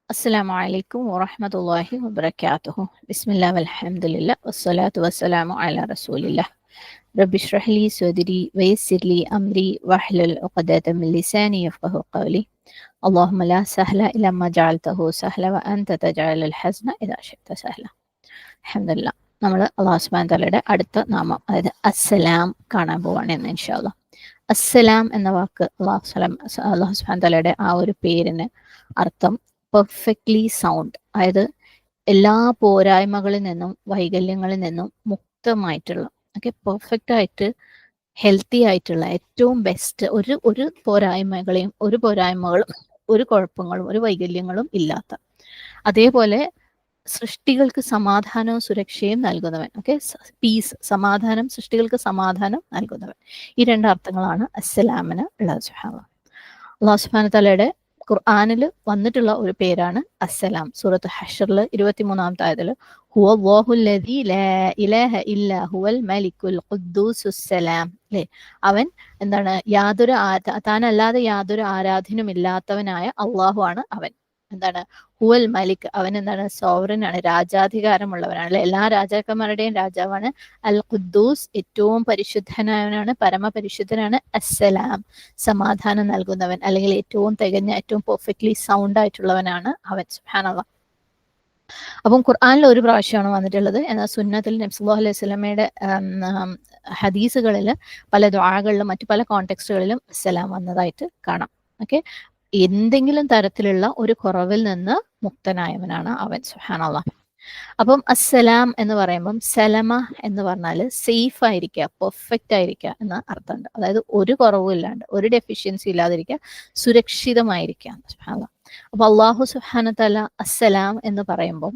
السلام عليكم ورحمة الله وبركاته. بسم الله والحمد لله والصلاة والسلام على رسول الله. رب اشرح لي صدري ويسر لي أمري واحلل عقدة من لساني يفقه قولي. اللهم لا سهل إلا ما جعلته سهلا وأنت تجعل الحزن إذا شئت سهلا. الحمد لله. നമ്മൾ അള്ളാഹു സുബ്ഹാനഹു തആലയുടെ അടുത്ത നാമം അതായത് അസ്സലാം കാണാൻ പോവാണ് എന്ന് ഇൻഷാ അല്ലാഹ്. അസ്സലാം എന്ന വാക്ക് അള്ളാഹു സുബ്ഹാനഹു തആലയുടെ ആ ഒരു പേരിന് അർത്ഥം പെർഫെക്റ്റ്ലി സൗണ്ട്, അതായത് എല്ലാ പോരായ്മകളിൽ നിന്നും വൈകല്യങ്ങളിൽ നിന്നും മുക്തമായിട്ടുള്ള, പെർഫെക്റ്റ് ആയിട്ട് ഹെൽത്തി ആയിട്ടുള്ള ഏറ്റവും ബെസ്റ്റ്, ഒരു പോരായ്മകളും ഒരു കുഴപ്പങ്ങളും ഒരു വൈകല്യങ്ങളും ഇല്ലാത്ത, അതേപോലെ സൃഷ്ടികൾക്ക് സമാധാനവും സുരക്ഷയും നൽകുന്നവൻ. പീസ്, സമാധാനം, സൃഷ്ടികൾക്ക് സമാധാനം നൽകുന്നവൻ. ഈ രണ്ടർത്ഥങ്ങളാണ് അസ്സലാമിന് ഉള്ളത്. അല്ലാഹു സുബ്ഹാനഹു തആലയുടെ ഖുർആനിൽ വന്നിട്ടുള്ള ഒരു പേരാണ് അസ്സലാം. സൂറത്ത് ഹഷറിൽ 23-ാമത്തെ ആയതിൽ ഹുവല്ലാഹുല്ലദീ ലാ ഇലാഹ ഇല്ലാ ഹുവൽ മലിക്കുൽ ഖുദ്ദൂസുസ്സലാം, അല്ലേ? അവൻ എന്താണ്? താനല്ലാതെ യാതൊരു ആരാധ്യനുമില്ലാത്തവനായ അള്ളാഹു ആണ് അവൻ. എന്താണ്? ഹുവൽ മലിക്, അവൻ എന്താണ്? സോവറിൻ ആണ്, രാജാധികാരമുള്ളവനാണ്, അല്ലെ? എല്ലാ രാജാക്കന്മാരുടെയും രാജാവാണ്. അൽ ഖുദ്ദൂസ്, ഏറ്റവും പരിശുദ്ധനായവനാണ്, പരമപരിശുദ്ധനാണ്. അസ്സലാം, സമാധാനം നൽകുന്നവൻ, അല്ലെങ്കിൽ ഏറ്റവും തികഞ്ഞ, ഏറ്റവും പെർഫെക്റ്റ്ലി സൗണ്ട് ആയിട്ടുള്ളവനാണ് അവൻ. സുബ്ഹാനല്ലാഹ്. അപ്പം ഖുർആനിൽ ഒരു പ്രാവശ്യമാണ് വന്നിട്ടുള്ളത്. എന്നാൽ സുന്നത്തിൽ നബി സല്ലല്ലാഹു അലൈഹി വസല്ലമയുടെ ഹദീസുകളിൽ പല ദുആകളിലും മറ്റു പല കോണ്ടെക്സ്റ്റുകളിലും അസ്സലാം വന്നതായിട്ട് കാണാം. എന്തെങ്കിലും തരത്തിലുള്ള ഒരു കുറവിൽ നിന്ന് മുക്തനായവനാണ് അവൻ. സുബ്ഹാനല്ലാഹ്. അപ്പം അസ്സലാം എന്ന് പറയുമ്പം സലമ എന്ന് പറഞ്ഞാൽ സേഫ് ആയിരിക്കുക, പെർഫെക്റ്റ് ആയിരിക്കുക എന്ന അർത്ഥമുണ്ട്. അതായത് ഒരു കുറവും ഇല്ലാണ്ട്, ഒരു ഡെഫിഷ്യൻസി ഇല്ലാതിരിക്കുക, സുരക്ഷിതമായിരിക്കുക. സുബ്ഹാനല്ലാഹ്. അപ്പൊ അല്ലാഹു സുബ്ഹാനഹു തആല അസ്സലാം എന്ന് പറയുമ്പം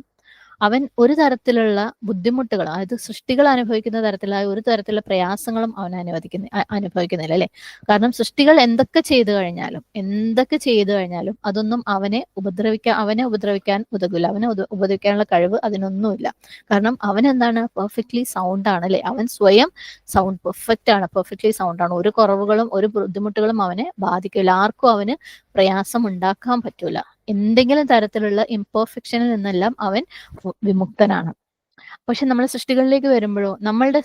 അവൻ ഒരു തരത്തിലുള്ള ബുദ്ധിമുട്ടുകൾ, അതായത് സൃഷ്ടികൾ അനുഭവിക്കുന്ന തരത്തിലുള്ള ഒരു തരത്തിലുള്ള പ്രയാസങ്ങളും അവൻ അനുഭവിക്കുന്നില്ല, അല്ലെ? കാരണം സൃഷ്ടികൾ എന്തൊക്കെ ചെയ്തു കഴിഞ്ഞാലും അതൊന്നും അവനെ ഉപദ്രവിക്കാൻ ഉതകില്ല. അവനെ ഉപദ്രവിക്കാനുള്ള കഴിവ് അതിനൊന്നുമില്ല. കാരണം അവൻ എന്താണ്? പെർഫെക്റ്റ്ലി സൗണ്ട് ആണ്, അല്ലെ? അവൻ സ്വയം പെർഫെക്റ്റ്ലി സൗണ്ട് ആണ്. ഒരു കുറവുകളും ഒരു ബുദ്ധിമുട്ടുകളും അവനെ ബാധിക്കില്ല. ആർക്കും അവന് പ്രയാസം ഉണ്ടാക്കാൻ പറ്റൂല. എന്തെങ്കിലും തരത്തിലുള്ള ഇംപെർഫെക്ഷനിൽ നിന്നെല്ലാം അവൻ വിമുക്തനാണ്. പക്ഷെ നമ്മൾ സൃഷ്ടികളിലേക്ക് വരുമ്പോഴോ നമ്മളുടെ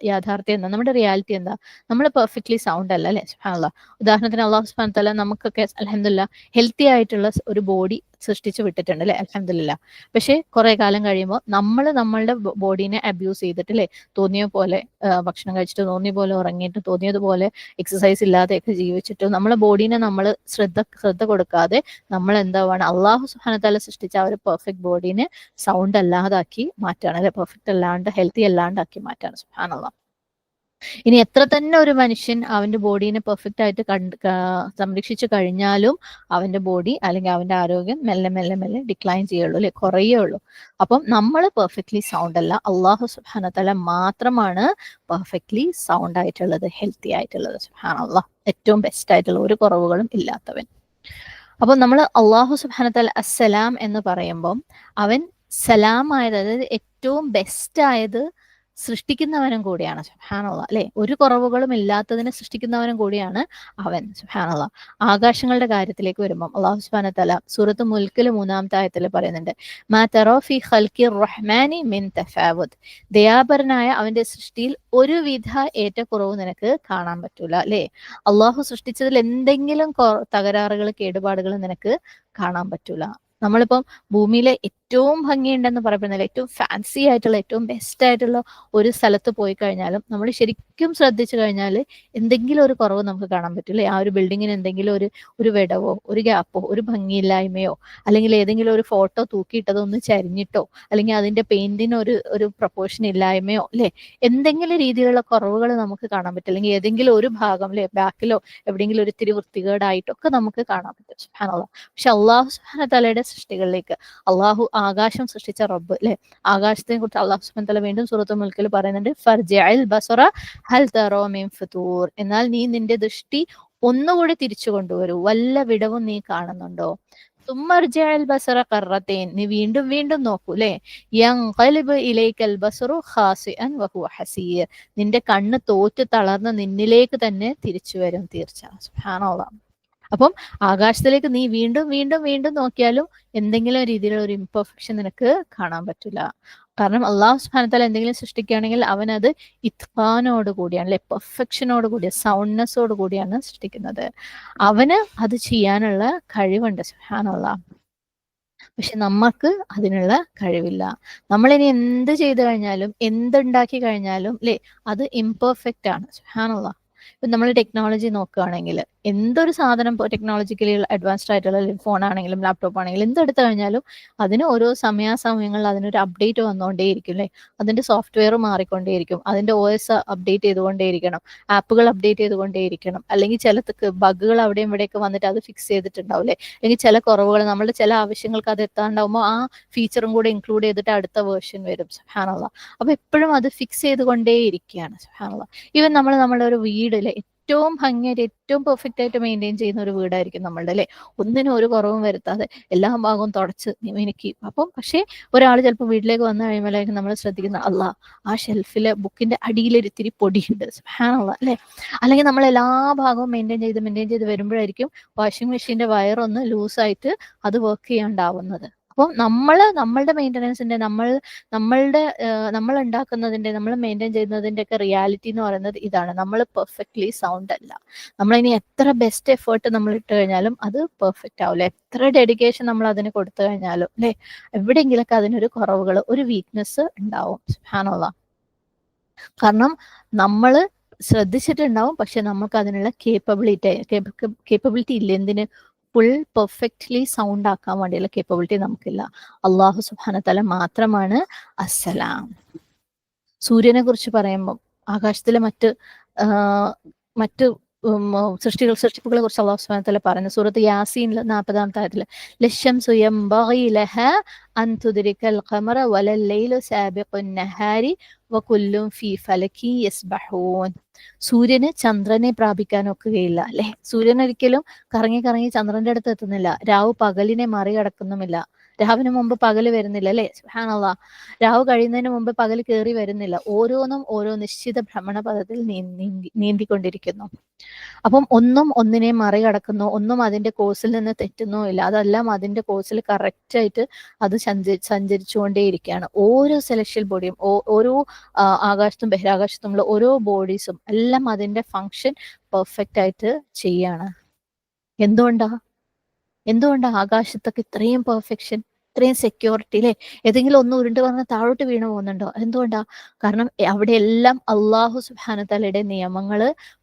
യാഥാർത്ഥ്യം എന്താ? നമ്മുടെ റിയാലിറ്റി എന്താ? നമ്മൾ പെർഫെക്റ്റ്ലി സൗണ്ട് അല്ല, അല്ലെ? സുബ്ഹാനല്ലാഹ്. ഉദാഹരണത്തിന് അല്ലാഹു സുബ്ഹാനഹു തആല നമുക്കൊക്കെ അൽഹംദുലില്ലാഹ് ഹെൽത്തി ആയിട്ടുള്ള ഒരു ബോഡി സൃഷ്ടിച്ചു വിട്ടിട്ടുണ്ട്, അല്ലെ? അൽഹംദുലില്ലാഹ്. പക്ഷെ കുറെ കാലം കഴിയുമ്പോൾ നമ്മളുടെ ബോഡീനെ അബ്യൂസ് ചെയ്തിട്ട്, അല്ലെ? തോന്നിയ പോലെ ഭക്ഷണം കഴിച്ചിട്ട്, തോന്നിയ പോലെ ഉറങ്ങിയിട്ട്, തോന്നിയതുപോലെ എക്സസൈസ് ഇല്ലാതെയൊക്കെ ജീവിച്ചിട്ട് നമ്മളെ ബോഡീനെ നമ്മൾ ശ്രദ്ധ കൊടുക്കാതെ നമ്മൾ എന്താവാണ്? അല്ലാഹു സുബ്ഹാനഹു തആല സൃഷ്ടിച്ച ആ ഒരു പെർഫെക്റ്റ് ബോഡീനെ സൗണ്ട് അല്ലാതാക്കി മാറ്റാണ്, അല്ലെ? പെർഫെക്റ്റ് അല്ലാണ്ട്, ഹെൽത്തി അല്ലാണ്ടാക്കി മാറ്റാണ്. സുബ്ഹാനല്ലാഹ്. ഇനി എത്ര തന്നെ ഒരു മനുഷ്യൻ അവന്റെ ബോഡീനെ പെർഫെക്റ്റ് ആയിട്ട് സംരക്ഷിച്ചു കഴിഞ്ഞാലും അവന്റെ ബോഡി അല്ലെങ്കിൽ അവന്റെ ആരോഗ്യം മെല്ലെ മെല്ലെ മെല്ലെ ഡിക്ലൈൻ ചെയ്യുള്ളൂ, അല്ലെ? കുറയുള്ളൂ. അപ്പം നമ്മൾ പെർഫെക്റ്റ്ലി സൗണ്ട് അല്ല, അല്ലാഹു സുബ്ഹാനഹു തആല മാത്രമാണ് പെർഫെക്റ്റ്ലി സൗണ്ട് ആയിട്ടുള്ളത്, ഹെൽത്തി ആയിട്ടുള്ളത്. സുബ്ഹാനല്ലാഹ്. ഏറ്റവും ബെസ്റ്റ് ആയിട്ടുള്ള ഒരു കുറവുകളും ഇല്ലാത്തവൻ. അപ്പൊ നമ്മൾ അല്ലാഹു സുബ്ഹാനഹു തആല അസ്സലാം എന്ന് പറയുമ്പം അവൻ സലാം ആയത്, അതായത് ഏറ്റവും ബെസ്റ്റ് ആയത് സൃഷ്ടിക്കുന്നവനും കൂടിയാണ്. സുബ്ഹാനല്ലാഹ്, അല്ലെ? ഒരു കുറവുകളും ഇല്ലാത്തതിനെ സൃഷ്ടിക്കുന്നവനും കൂടിയാണ് അവൻ. സുബ്ഹാനല്ലാഹ്. ആകാശങ്ങളുടെ കാര്യത്തിലേക്ക് വരുമ്പോൾ അല്ലാഹു സുബ്ഹാനഹു തആല സൂറത്ത് മുൽക്കിൽ 3-ാമത്തെ ആയത്തിൽ പറയുന്നുണ്ട്, മാ തറാ ഫീ ഖൽഖിർ റഹ്മാനി മിൻ തഫാവുത്. ദയാപരനായ അവന്റെ സൃഷ്ടിയിൽ ഒരുവിധ ഏറ്റക്കുറവ് നിനക്ക് കാണാൻ പറ്റൂല, അല്ലെ? അള്ളാഹു സൃഷ്ടിച്ചതിൽ എന്തെങ്കിലും തകരാറുകൾ, കേടുപാടുകൾ നിനക്ക് കാണാൻ പറ്റൂല. നമ്മളിപ്പം ഭൂമിയിലെ ഏറ്റവും ഭംഗിയുണ്ടെന്ന് പറയപ്പെടുന്നില്ല, ഏറ്റവും ഫാൻസി ആയിട്ടുള്ള, ഏറ്റവും ബെസ്റ്റ് ആയിട്ടുള്ള ഒരു സ്ഥലത്ത് പോയി കഴിഞ്ഞാലും നമ്മൾ ശരിക്കും ശ്രദ്ധിച്ചു കഴിഞ്ഞാൽ എന്തെങ്കിലും ഒരു കുറവ് നമുക്ക് കാണാൻ പറ്റില്ലേ? ആ ഒരു ബിൽഡിങ്ങിന് എന്തെങ്കിലും ഒരു വിടവോ, ഒരു ഗ്യാപ്പോ, ഒരു ഭംഗിയില്ലായ്മയോ, അല്ലെങ്കിൽ ഏതെങ്കിലും ഒരു ഫോട്ടോ തൂക്കിയിട്ടതോ ഒന്ന് ചരിഞ്ഞിട്ടോ, അല്ലെങ്കിൽ അതിന്റെ പെയിന്റിന് ഒരു പ്രൊപ്പോർഷൻ ഇല്ലായ്മയോ, അല്ലെ? എന്തെങ്കിലും രീതിയിലുള്ള കുറവുകൾ നമുക്ക് കാണാൻ പറ്റും. അല്ലെങ്കിൽ ഏതെങ്കിലും ഒരു ഭാഗം, അല്ലെ, ബാക്കിലോ എവിടെയെങ്കിലും ഒരു ഇത്തിരി വൃത്തികേടായിട്ടൊക്കെ നമുക്ക് കാണാൻ പറ്റും. സുബ്ഹാനല്ലാഹ്. പക്ഷെ അല്ലാഹു സുബ്ഹാനഹു തആലയുടെ സൃഷ്ടികളിലേക്ക്, അള്ളാഹു ആകാശം സൃഷ്ടിച്ച റബ്ബ്, അല്ലെ? ആകാശത്തെ കുറിച്ച് അല്ലാഹു സുബ്ഹാനഹു തആല വീണ്ടും സൂറത്തുൽ മുൽക്കിൽ പറയുന്നുണ്ട്, ഫർജിഅൽ ബസറ ഹൽ തറാ മിൻ ഫുതൂർ. എന്നാൽ നീ നിന്റെ ദൃഷ്ടി ഒന്നുകൂടി തിരിച്ചു കൊണ്ടുവരൂ, വല്ല വിടവും നീ കാണുന്നുണ്ടോ? സുമ്മർജിഅൽ ബസറ കറത്തൈൻ. നീ വീണ്ടും വീണ്ടും നോക്കൂ, അല്ലെ? യൻഖലിബു ഇലൈക്കൽ ബസറു ഖാസിഅൻ വഹുവ ഹസീർ. നിന്റെ കണ്ണ് തോറ്റ് തളർന്ന് നിന്നിലേക്ക് തന്നെ തിരിച്ചു വരും തീർച്ച. സുബ്ഹാനല്ലാഹ്. അപ്പം ആകാശത്തിലേക്ക് നീ വീണ്ടും വീണ്ടും വീണ്ടും നോക്കിയാലും എന്തെങ്കിലും രീതിയിലുള്ള ഒരു ഇംപെർഫെക്ഷൻ നിനക്ക് കാണാൻ പറ്റില്ല. കാരണം അള്ളാഹു സുബ്ഹാനഹു വതആല എന്തെങ്കിലും സൃഷ്ടിക്കുകയാണെങ്കിൽ അവനത് ഇത്ഖാനോട് കൂടിയാണ്, അല്ലെ, പെർഫെക്ഷനോട് കൂടിയ സൗണ്ട്നെസ്സോട് കൂടിയാണ് സൃഷ്ടിക്കുന്നത്. അവന് അത് ചെയ്യാനുള്ള കഴിവുണ്ട് സുബ്ഹാനല്ലാഹ്. പക്ഷെ നമുക്ക് അതിനുള്ള കഴിവില്ല. നമ്മളിനി എന്ത് ചെയ്തു കഴിഞ്ഞാലും എന്തുണ്ടാക്കി കഴിഞ്ഞാലും അല്ലേ, അത് ഇംപെർഫെക്റ്റ് ആണ്. സുബ്ഹാനല്ലാഹ്. ഇപ്പം നമ്മൾ ടെക്നോളജി നോക്കുകയാണെങ്കിൽ എന്തൊരു സാധനം ടെക്നോളജിക്കലി അഡ്വാൻസ്ഡ് ആയിട്ടുള്ള ഫോൺ ആണെങ്കിലും ലാപ്ടോപ്പ് ആണെങ്കിലും എന്തെടുത്തു കഴിഞ്ഞാലും അതിന് ഓരോ സമയാസമയങ്ങളിൽ അതിനൊരു അപ്ഡേറ്റ് വന്നുകൊണ്ടേയിരിക്കും, അല്ലേ, അതിന്റെ സോഫ്റ്റ്വെയർ മാറിക്കൊണ്ടേയിരിക്കും, അതിന്റെ OS അപ്ഡേറ്റ് ചെയ്തുകൊണ്ടേയിരിക്കണം, ആപ്പുകൾ അപ്ഡേറ്റ് ചെയ്തുകൊണ്ടേയിരിക്കണം, അല്ലെങ്കിൽ ചില ബഗ്ഗുകൾ അവിടെയും ഇവിടെയൊക്കെ വന്നിട്ട് അത് ഫിക്സ് ചെയ്തിട്ടുണ്ടാവും, അല്ലേ, അല്ലെങ്കിൽ ചില കുറവുകൾ നമ്മുടെ ചില ആവശ്യങ്ങൾക്ക് അത് എത്താണ്ടാവുമ്പോൾ ആ ഫീച്ചറും കൂടെ ഇൻക്ലൂഡ് ചെയ്തിട്ട് അടുത്ത വേർഷൻ വരും. സുബ്ഹാനല്ലാഹ്. അപ്പൊ എപ്പോഴും അത് ഫിക്സ് ചെയ്തുകൊണ്ടേയിരിക്കുകയാണ്. സുബ്ഹാനല്ലാഹ്. ഈവൻ നമ്മുടെ ഒരു വീടിലെ ഏറ്റവും ഭംഗിയായിട്ട് ഏറ്റവും പെർഫെക്റ്റ് ആയിട്ട് മെയിൻറ്റെയിൻ ചെയ്യുന്ന ഒരു വീടായിരിക്കും നമ്മളുടെ, അല്ലെ, ഒന്നിനും ഒരു കുറവും വരുത്താതെ എല്ലാ ഭാഗവും തുടച്ച് മിനുക്കി. അപ്പം പക്ഷേ ഒരാൾ ചിലപ്പോൾ വീട്ടിലേക്ക് വന്നു കഴിയുമ്പോഴേക്കും നമ്മൾ ശ്രദ്ധിക്കുന്ന, അല്ലാ, ആ ഷെൽഫിലെ ബുക്കിന്റെ അടിയിലൊരിത്തിരി പൊടിയുണ്ട്, സുബ്ഹാനല്ലാഹ്, അല്ലെ. അല്ലെങ്കിൽ നമ്മൾ എല്ലാ ഭാഗവും മെയിൻറ്റെയിൻ ചെയ്ത് വരുമ്പോഴായിരിക്കും വാഷിംഗ് മെഷീന്റെ വയറൊന്ന് ലൂസായിട്ട് അത് വർക്ക് ചെയ്യാണ്ടാവുന്നത്. അപ്പം നമ്മളുടെ മെയിൻ്റനൻസിന്റെ നമ്മൾ ഉണ്ടാക്കുന്നതിന്റെ നമ്മൾ മെയിൻറ്റെയിൻ ചെയ്യുന്നതിന്റെ ഒക്കെ റിയാലിറ്റി എന്ന് പറയുന്നത് ഇതാണ്. നമ്മൾ പെർഫെക്റ്റ്ലി സൗണ്ട് അല്ല. നമ്മളിനി എത്ര ബെസ്റ്റ് എഫേർട്ട് നമ്മൾ ഇട്ട് കഴിഞ്ഞാലും അത് പെർഫെക്റ്റ് ആവില്ല. എത്ര ഡെഡിക്കേഷൻ നമ്മൾ അതിന് കൊടുത്തു കഴിഞ്ഞാലും, അല്ലെ, എവിടെയെങ്കിലൊക്കെ അതിനൊരു കുറവുകൾ, ഒരു വീക്ക്നെസ് ഉണ്ടാവും. സുബ്ഹാനല്ലാഹ്. കാരണം നമ്മൾ ശ്രദ്ധിച്ചിട്ടുണ്ടാവും, പക്ഷെ നമുക്ക് അതിനുള്ള കേപ്പബിലിറ്റി ഇല്ല. എന്തിന്? ഫുൾ പെർഫെക്റ്റ്ലി സൗണ്ട് ആക്കാൻ വേണ്ടിയുള്ള കേപ്പബിലിറ്റി നമുക്കില്ല. അള്ളാഹു സുബ്ഹാനഹു വതആല മാത്രമാണ് അസ്സലാം. സൂര്യനെ കുറിച്ച് പറയുമ്പോൾ ആകാശത്തിലെ മറ്റ് സൃഷ്ടിപ്പുകളെ കുറിച്ച് അള്ളാഹു സുബ്ഹാനഹു വതആല പറയുന്നു സൂറത്ത് യാസീനിൽ 40-ാമത്തെ ആയത്തിൽ, ലശംസു യംബഗി ലഹാ അൻ തുദ്രികൽ ഖമറ വലൽ ലൈലു സാബിഖുൻ നഹാരി വകുല്ലും ഫീ ഫലകി യസ്ബഹൂൻ. സൂര്യന് ചന്ദ്രനെ പ്രാപിക്കാൻ ഒക്കുകയില്ല, അല്ലെ. സൂര്യൻ ഒരിക്കലും കറങ്ങി കറങ്ങി ചന്ദ്രന്റെ അടുത്ത് എത്തുന്നില്ല. രാവ് പകലിനെ മറികടക്കുന്നുമില്ല. രാവിന് മുമ്പ് പകല് വരുന്നില്ല, അല്ലെ. സുബ്ഹാനല്ലാഹ്. രാവ് കഴിയുന്നതിന് മുമ്പ് പകൽ കയറി വരുന്നില്ല. ഓരോന്നും ഓരോ നിശ്ചിത ഭ്രമണപഥത്തിൽ നീന്തിക്കൊണ്ടിരിക്കുന്നു. അപ്പം ഒന്നും ഒന്നിനെ മറികടക്കുന്നു, ഒന്നും അതിന്റെ കോഴ്സിൽ നിന്ന് തെറ്റുന്നോ ഇല്ല. അതെല്ലാം അതിന്റെ കോഴ്സിൽ കറക്റ്റ് ആയിട്ട് അത് സഞ്ചരിച്ചുകൊണ്ടേയിരിക്കുകയാണ്. ഓരോ സെലക്ഷ്യൽ ബോഡിയും ഓരോ ആകാശത്തും ബഹിരാകാശത്തുമുള്ള ഓരോ ബോഡീസും എല്ലാം അതിന്റെ ഫങ്ഷൻ പെർഫെക്റ്റ് ആയിട്ട് ചെയ്യാണ്. എന്തുകൊണ്ടാ ആകാശത്തൊക്കെ ഇത്രയും പെർഫെക്ഷൻ, ഇത്രയും സെക്യൂരിറ്റി, അല്ലെ? ഏതെങ്കിലും ഒന്ന് ഉരുണ്ട് പറഞ്ഞ താഴോട്ട് വീണു പോകുന്നുണ്ടോ? എന്തുകൊണ്ടാ? കാരണം അവിടെ എല്ലാം അള്ളാഹു സുബ്ഹാനഹു വതആലയുടെ നിയമങ്ങൾ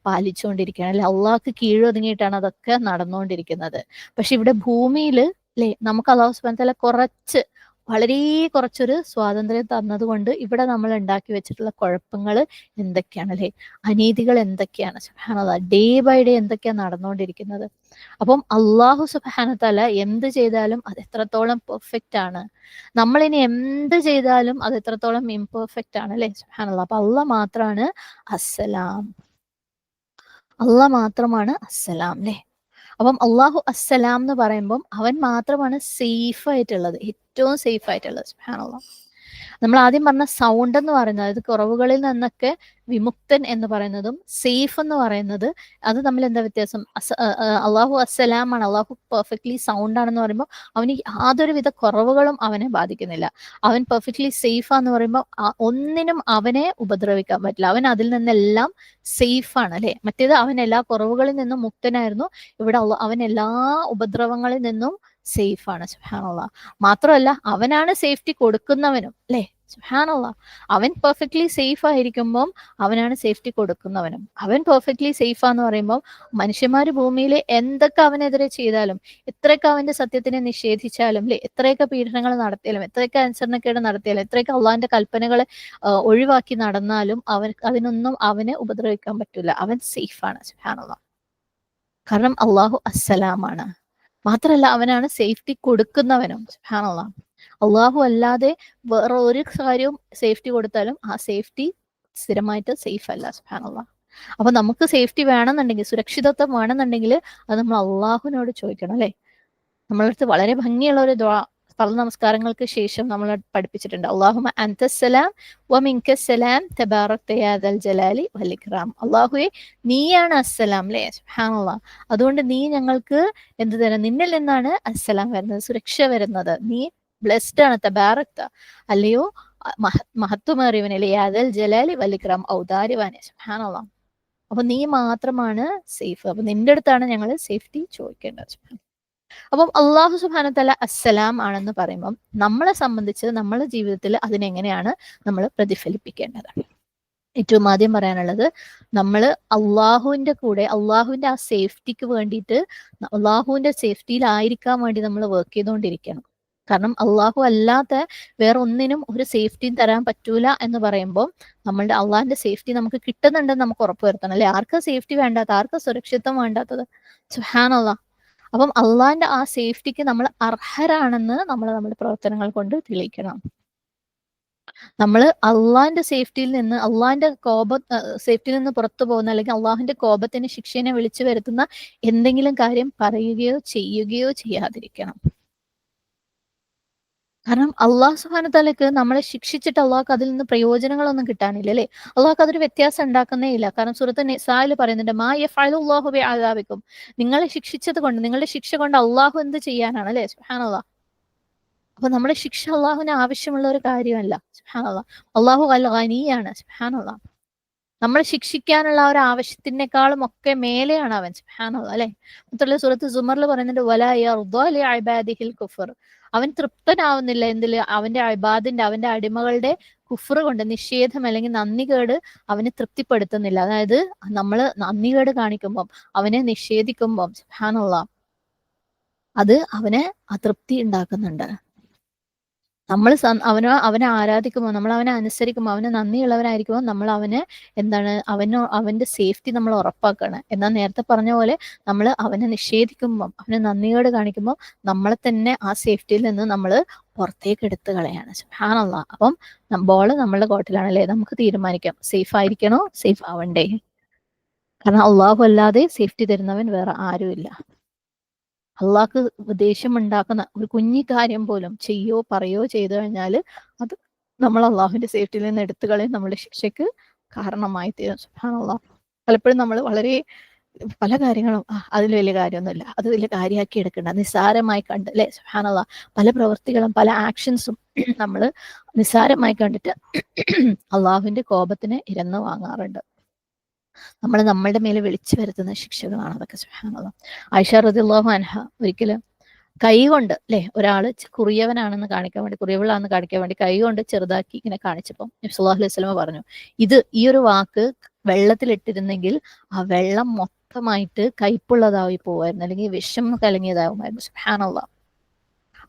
പാലിച്ചുകൊണ്ടിരിക്കുകയാണ്, അല്ലെ. അള്ളാഹ്ക്ക് കീഴൊതുങ്ങിയിട്ടാണ് അതൊക്കെ നടന്നുകൊണ്ടിരിക്കുന്നത്. പക്ഷെ ഇവിടെ ഭൂമിയിൽ, അല്ലെ, നമുക്ക് അള്ളാഹു സുബ്ഹാനഹു വതആല വളരെ കുറച്ചൊരു സ്വാതന്ത്ര്യം തന്നതുകൊണ്ട് ഇവിടെ നമ്മൾ ഉണ്ടാക്കി വെച്ചിട്ടുള്ള കുഴപ്പങ്ങൾ എന്തൊക്കെയാണ്, അല്ലെ, അനീതികൾ എന്തൊക്കെയാണ്. സുബ്ഹാനല്ലാഹ്. ഡേ ബൈ ഡേ എന്തൊക്കെയാണ് നടന്നുകൊണ്ടിരിക്കുന്നത്. അപ്പം അള്ളാഹു സുബ്ഹാനഹു വതആല എന്ത് ചെയ്താലും അത് എത്രത്തോളം പെർഫെക്റ്റ് ആണ്. നമ്മളിനി എന്ത് ചെയ്താലും അത് എത്രത്തോളം ഇംപെർഫെക്റ്റ് ആണ്, അല്ലെ. സുബ്ഹാനല്ലാഹ്. അപ്പൊ അള്ളാഹ് മാത്രമാണ് അസ്സലാം. അല്ലേ. അപ്പം അള്ളാഹു അസ്സലാം എന്ന് പറയുമ്പം അവൻ മാത്രമാണ് സേഫ് ആയിട്ടുള്ളത്, ഏറ്റവും സേഫ് ആയിട്ടുള്ളത്. സുബ്ഹാനല്ലാഹ്. നമ്മൾ ആദ്യം പറഞ്ഞ സൗണ്ട് എന്ന് പറയുന്നത്, അതായത് കുറവുകളിൽ നിന്നൊക്കെ വിമുക്തൻ എന്ന് പറയുന്നതും സേഫ് എന്ന് പറയുന്നത്, അത് തമ്മിൽ എന്താ വ്യത്യാസം? അള്ളാഹു അസ്സലാമാണ്, അള്ളാഹു പെർഫെക്റ്റ്ലി സൗണ്ട് ആണെന്ന് പറയുമ്പോൾ അവന് യാതൊരുവിധ കുറവുകളും അവനെ ബാധിക്കുന്നില്ല. അവൻ പെർഫെക്റ്റ്ലി സേഫാന്ന് പറയുമ്പോൾ ഒന്നിനും അവനെ ഉപദ്രവിക്കാൻ പറ്റില്ല. അവൻ അതിൽ നിന്നെല്ലാം സേഫാണ്, അല്ലെ. മറ്റേത് അവൻ എല്ലാ കുറവുകളിൽ നിന്നും മുക്തനായിരുന്നു. ഇവിടെ അവൻ എല്ലാ ഉപദ്രവങ്ങളിൽ നിന്നും സേഫാണ്. സുബ്ഹാനല്ലാഹ്. മാത്രമല്ല അവനാണ് സേഫ്റ്റി കൊടുക്കുന്നവനും, അല്ലെ. സുബ്ഹാനല്ലാഹ്. അവൻ പെർഫെക്റ്റ്ലി സേഫ് ആയിരിക്കുമ്പം അവനാണ് സേഫ്റ്റി കൊടുക്കുന്നവനും. അവൻ പെർഫെക്റ്റ്ലി സേഫാന്ന് പറയുമ്പോൾ മനുഷ്യന്മാര് ഭൂമിയിൽ എന്തൊക്കെ അവനെതിരെ ചെയ്താലും, എത്രയൊക്കെ അവന്റെ സത്യത്തിനെ നിഷേധിച്ചാലും, അല്ലെ, എത്രയൊക്കെ പീഡനങ്ങൾ നടത്തിയാലും, എത്രയൊക്കെ അനുസരണക്കേട് നടത്തിയാലും, എത്രയൊക്കെ അള്ളാഹിന്റെ കൽപ്പനകളെ ഒഴിവാക്കി നടന്നാലും അതിനൊന്നും അവനെ ഉപദ്രവിക്കാൻ പറ്റില്ല. അവൻ സേഫാണ്. സുബ്ഹാനല്ലാഹ്. കാരണം അള്ളാഹു അസ്സലാമാണ്. മാത്രമല്ല അവനാണ് സേഫ്റ്റി കൊടുക്കുന്നവനും. സുബ്ഹാനല്ലാഹ്. അള്ളാഹു അല്ലാതെ വേറെ ഒരു കാര്യവും സേഫ്റ്റി കൊടുത്താലും ആ സേഫ്റ്റി സ്ഥിരമായിട്ട് സേഫ് അല്ല. സുബ്ഹാനല്ലാഹ്. അപ്പൊ നമുക്ക് സേഫ്റ്റി വേണമെന്നുണ്ടെങ്കിൽ, സുരക്ഷിതത്വം വേണമെന്നുണ്ടെങ്കിൽ അത് നമ്മൾ അള്ളാഹുവിനോട് ചോദിക്കണം, അല്ലെ. നമ്മളടുത്ത് വളരെ ഭംഗിയുള്ള ഒരു ദുആ ഫർള് നമസ്കാരങ്ങൾക്ക് ശേഷം നമ്മൾ പഠിപ്പിച്ചിട്ടുണ്ട്. അല്ലാഹുമ്മ അൻതസ്സലാം വ മിൻകസ്സലാം തബാറക്ത യാ ദൽ ജലാലി വൽ ഇക്റാം. അല്ലാഹുവേ നീയാണ് അസ്സലാം അല്ലേ, സുബ്ഹാനല്ലാഹ്. അതുകൊണ്ട് നീ ഞങ്ങൾക്ക് എന്ത് തരാം, നിന്നിൽ നിന്നാണ് അസ്സലാം വരുന്നത്, സുരക്ഷ വരുന്നത്. നീ ബ്ലെസ്ഡ് ആണ്, തബാറക്ത അല്ലയോ മഹത്വമേറിയവനല്ലേ, യാ ദൽ ജലാലി വൽ ഇക്റാം, ഔദാര്യവാനെ, സുബ്ഹാനല്ലാഹ്. അപ്പൊ നീ മാത്രമാണ് സേഫ്. അപ്പൊ നിന്റെ അടുത്താണ് ഞങ്ങൾ സേഫ്റ്റി ചോദിക്കേണ്ടത്. അപ്പം അള്ളാഹു സുബ്ഹാനഹു വ തആല അസ്സലാം ആണെന്ന് പറയുമ്പം നമ്മളെ സംബന്ധിച്ച് നമ്മുടെ ജീവിതത്തിൽ അതിനെങ്ങനെയാണ് നമ്മൾ പ്രതിഫലിപ്പിക്കേണ്ടത്? ഏറ്റവും ആദ്യം പറയാനുള്ളത്, നമ്മൾ അള്ളാഹുവിന്റെ കൂടെ, അള്ളാഹുവിന്റെ ആ സേഫ്റ്റിക്ക് വേണ്ടിയിട്ട്, അള്ളാഹുവിന്റെ സേഫ്റ്റിയിലായിരിക്കാൻ വേണ്ടി നമ്മൾ വർക്ക് ചെയ്തുകൊണ്ടിരിക്കണം. കാരണം അള്ളാഹു അല്ലാത്ത വേറെ ഒന്നിനും ഒരു സേഫ്റ്റിയും തരാൻ പറ്റൂല എന്ന് പറയുമ്പോൾ നമ്മളുടെ അള്ളാഹിന്റെ സേഫ്റ്റി നമുക്ക് കിട്ടുന്നുണ്ടെന്ന് നമുക്ക് ഉറപ്പുവരുത്തണം അല്ലെ. ആർക്കാ സേഫ്റ്റി വേണ്ടാത്ത, ആർക്കാ സുരക്ഷിതത്വം വേണ്ടാത്തത്? സുബ്ഹാനല്ലാഹ്. അപ്പം അള്ളാഹിന്റെ ആ സേഫ്റ്റിക്ക് നമ്മൾ അർഹരാണെന്ന് നമ്മൾ നമ്മുടെ പ്രവർത്തനങ്ങൾ കൊണ്ട് തെളിയിക്കണം. നമ്മൾ അള്ളാഹിന്റെ സേഫ്റ്റിയിൽ നിന്ന്, അള്ളാഹിന്റെ സേഫ്റ്റിയിൽ നിന്ന് പുറത്തു പോകുന്ന, അല്ലെങ്കിൽ അള്ളാഹിന്റെ കോപത്തിന്, ശിക്ഷനെ വിളിച്ചു വരുത്തുന്ന എന്തെങ്കിലും കാര്യം പറയുകയോ ചെയ്യുകയോ ചെയ്യാതിരിക്കണം. കാരണം അള്ളാഹു സുബ്ഹാനഹു വ തആലക്ക് നമ്മളെ ശിക്ഷിച്ചിട്ട് അള്ളാഹ്ക്ക് അതിൽ നിന്ന് പ്രയോജനങ്ങളൊന്നും കിട്ടാനില്ല അല്ലേ. അള്ളാഹ്ക്ക് അതൊരു വ്യത്യാസം ഉണ്ടാക്കുന്നേ ഇല്ല. കാരണം സൂറത്ത് നിസായിൽ പറയുന്നുണ്ട്, മാ യഫ്അലുല്ലാഹു ബിഅദാബിക്കും, നിങ്ങളെ ശിക്ഷിച്ചത് കൊണ്ട്, നിങ്ങളുടെ ശിക്ഷ കൊണ്ട് അള്ളാഹു എന്ത് ചെയ്യാനാണ് അല്ലേ, സുബ്ഹാനല്ലാഹ്. അപ്പൊ നമ്മുടെ ശിക്ഷ അള്ളാഹുവിന് ആവശ്യമുള്ള ഒരു കാര്യമല്ല, സുബ്ഹാനല്ലാഹ്. അള്ളാഹു അൽ ഗനിയാണ്, സുബ്ഹാനല്ലാഹ്. നമ്മളെ ശിക്ഷിക്കാനുള്ള ഒരു ആവശ്യത്തിനേക്കാളും ഒക്കെ മേലെയാണ് അവൻ, സുബ്ഹാനല്ലാഹ് അല്ലെ. മറ്റുള്ള സൂറത്ത് സുമറിൽ പറയുന്നുണ്ട്, വലാ യർദാ ലി ഇബാദിഹിൽ കുഫർ, അവൻ തൃപ്തനാവുന്നില്ല എന്തില്, അവന്റെ ഇബാദിന്റെ, അവന്റെ അടിമകളുടെ കുഫർ കൊണ്ട്, നിഷേധം അല്ലെങ്കിൽ നന്ദികേട് അവനെ തൃപ്തിപ്പെടുത്തുന്നില്ല. അതായത് നമ്മൾ നന്ദികേട് കാണിക്കുമ്പം, അവനെ നിഷേധിക്കുമ്പം, സുബ്ഹാനല്ലാഹ്, അത് അവനെ അതൃപ്തി ഉണ്ടാക്കുന്നുണ്ട്. നമ്മൾ അവനെ ആരാധിക്കുമ്പോൾ, നമ്മൾ അവനെ അനുസരിക്കുമ്പോൾ, അവന് നന്ദിയുള്ളവരായിരിക്കുമ്പോൾ നമ്മൾ അവനെ എന്താണ്, അവന്റെ സേഫ്റ്റി നമ്മൾ ഉറപ്പാക്കണം. എന്നാൽ നേരത്തെ പറഞ്ഞ പോലെ നമ്മൾ അവനെ നിഷേധിക്കുമ്പോൾ, അവന് നന്ദിയോട് കാണിക്കുമ്പോൾ നമ്മളെ തന്നെ ആ സേഫ്റ്റിയിൽ നിന്ന് നമ്മൾ പുറത്തേക്ക് എടുത്തു കളയാണ്, സുബ്ഹാനല്ലാഹ്. അപ്പം ബോള് നമ്മളുടെ കോർട്ടിലാണ് അല്ലേ, നമുക്ക് തീരുമാനിക്കാം സേഫ് ആയിരിക്കണോ, സേഫ് ആവണ്ടേ. കാരണം അള്ളാഹു അല്ലാതെ സേഫ്റ്റി തരുന്നവൻ വേറെ ആരുമില്ല. അള്ളാഹ്ക്ക് ദേഷ്യമുണ്ടാക്കുന്ന ഒരു കുഞ്ഞി കാര്യം പോലും ചെയ്യോ പറയോ ചെയ്തു കഴിഞ്ഞാൽ അത് നമ്മൾ അള്ളാഹുവിന്റെ സേഫ്റ്റിയിൽ നിന്ന് എടുത്തു കളയും, നമ്മുടെ ശിക്ഷയ്ക്ക് കാരണമായി തീരും, സുബ്ഹാനല്ലാഹ്. പലപ്പോഴും നമ്മൾ വളരെ പല കാര്യങ്ങളും അതിൽ വലിയ കാര്യമൊന്നുമില്ല, അത് വലിയ കാര്യമാക്കി എടുക്കണ്ട, നിസ്സാരമായി കണ്ട് അല്ലെ, സുബ്ഹാനല്ലാഹ്. പല പ്രവൃത്തികളും പല ആക്ഷൻസും നമ്മൾ നിസ്സാരമായി കണ്ടിട്ട് അള്ളാഹുവിന്റെ കോപത്തിന് ഇരന്നു വാങ്ങാറുണ്ട്. നമ്മൾ നമ്മളുടെ മേലെ വിളിച്ചു വരുത്തുന്ന ശിക്ഷകളാണ് അതൊക്കെ, സുബ്ഹാനല്ലാഹ്. ആയിഷ റളിയല്ലാഹു അൻഹ ഒരിക്കലും കൈ കൊണ്ട് അല്ലെ, ഒരാള് കുറിയവനാണെന്ന് കാണിക്കാൻ വേണ്ടി, കുറിയവളാണെന്ന് കാണിക്കാൻ വേണ്ടി കൈ കൊണ്ട് ചെറുതാക്കി ഇങ്ങനെ കാണിച്ചപ്പോൾ നബി സല്ലല്ലാഹു അലൈഹി വസല്ലം പറഞ്ഞു, ഈ ഒരു വാക്ക് വെള്ളത്തിലിട്ടിരുന്നെങ്കിൽ ആ വെള്ളം മൊത്തമായിട്ട് കയ്പുള്ളതായി പോവായിരുന്നു, അല്ലെങ്കിൽ വിഷം കലങ്ങിയതാവുമായിരുന്നു, സുബ്ഹാനല്ലാഹ്.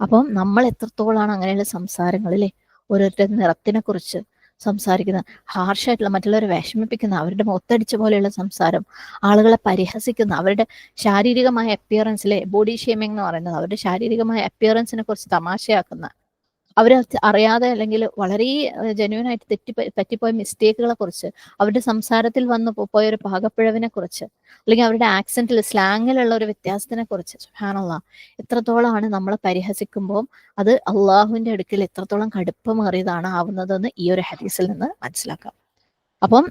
അപ്പം നമ്മൾ എത്രത്തോളാണ് അങ്ങനെയുള്ള സംസാരങ്ങൾ അല്ലേ, ഓരോരുത്തരുടെ നിറത്തിനെ കുറിച്ച് സംസാരിക്കുന്ന, ഹാർഷായിട്ടുള്ള, മറ്റുള്ളവരെ വിഷമിപ്പിക്കുന്ന, അവരുടെ മുഖത്തടിച്ച പോലെയുള്ള സംസാരം, ആളുകളെ പരിഹസിക്കുന്ന, അവരുടെ ശാരീരികമായ അപ്പിയറൻസിലെ ബോഡി ഷേമിംഗ് എന്ന് പറയുന്നത്, അവരുടെ ശാരീരികമായ അപ്പിയറൻസിനെ കുറിച്ച് തമാശയാക്കുന്ന, അവർ അറിയാതെ അല്ലെങ്കിൽ വളരെ ജെന്യൂൻ ആയിട്ട് പറ്റിപ്പോയ മിസ്റ്റേക്കുകളെ കുറിച്ച്, അവരുടെ സംസാരത്തിൽ വന്നു പോയ ഒരു പാകപ്പിഴവിനെ കുറിച്ച്, അല്ലെങ്കിൽ അവരുടെ ആക്സെന്റിൽ, സ്ലാങ്ങിലുള്ള ഒരു വ്യത്യാസത്തിനെ കുറിച്ച്, സുബ്ഹാനല്ലാഹ്. എത്രത്തോളമാണ് നമ്മളെ പരിഹസിക്കുമ്പോൾ അത് അള്ളാഹുവിന്റെ അടുക്കൽ എത്രത്തോളം കടുപ്പമേറിയതാണ് ആവുന്നതെന്ന് ഈ ഒരു ഹദീസിൽ നിന്ന് മനസ്സിലാക്കാം. അപ്പം